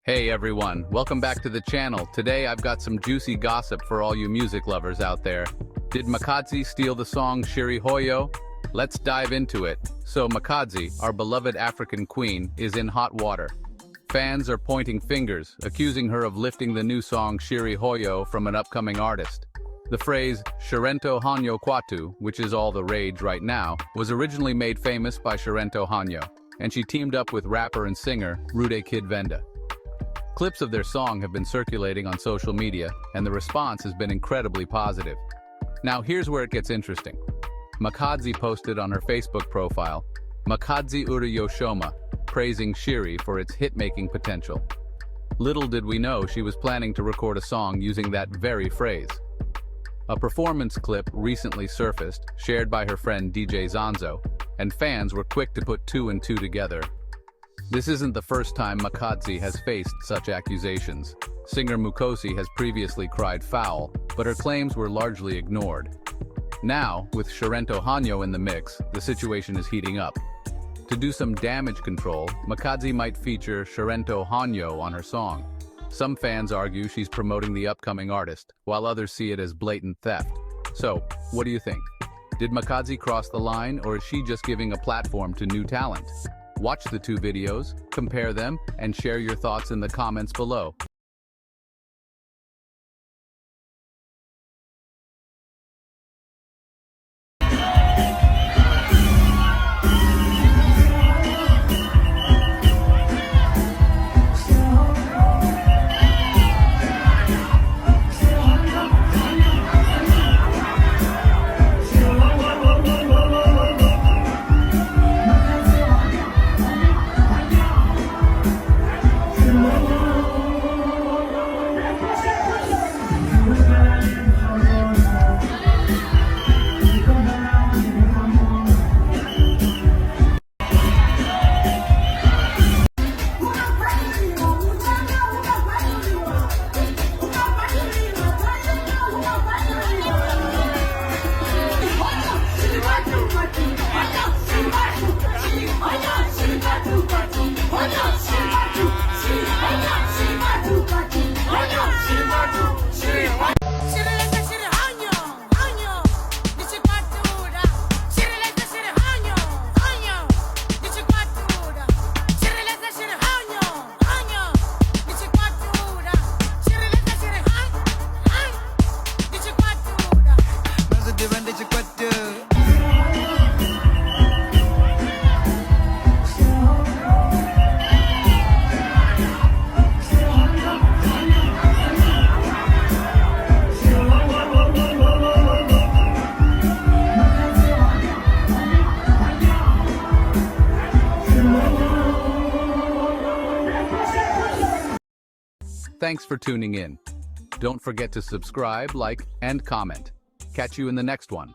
Hey everyone, welcome back to the channel. Today I've got some juicy gossip for all you music lovers out there. Did Makhadzi steal the song Shiri Hoyo? Let's dive into it. So Makhadzi, our beloved African queen, is in hot water. Fans are pointing fingers, accusing her of lifting the new song Shiri Hoyo from an upcoming artist. The phrase Sherento honyo kwatu, which is all the rage right now, was originally made famous by Sherento Honyo, and she teamed up with rapper and singer Rude Kid Venda. Clips of their song have been circulating on social media, and the response has been incredibly positive. Now here's where it gets interesting. Makhadzi posted on her Facebook profile, Makhadzi Yoshoma, praising Shiri for its hit-making potential. Little did we know she was planning to record a song using that very phrase. A performance clip recently surfaced, shared by her friend DJ Zanzo, and fans were quick to put two and two together. This isn't the first time Makhadzi has faced such accusations. Singer Mukosi has previously cried foul, but her claims were largely ignored. Now, with Sherento Honyo in the mix, the situation is heating up. To do some damage control, Makhadzi might feature Sherento Honyo on her song. Some fans argue she's promoting the upcoming artist, while others see it as blatant theft. So, what do you think? Did Makhadzi cross the line, or is she just giving a platform to new talent? Watch the two videos, compare them, and share your thoughts in the comments below. Thanks for tuning in. Don't forget to subscribe, like, and comment. Catch you in the next one.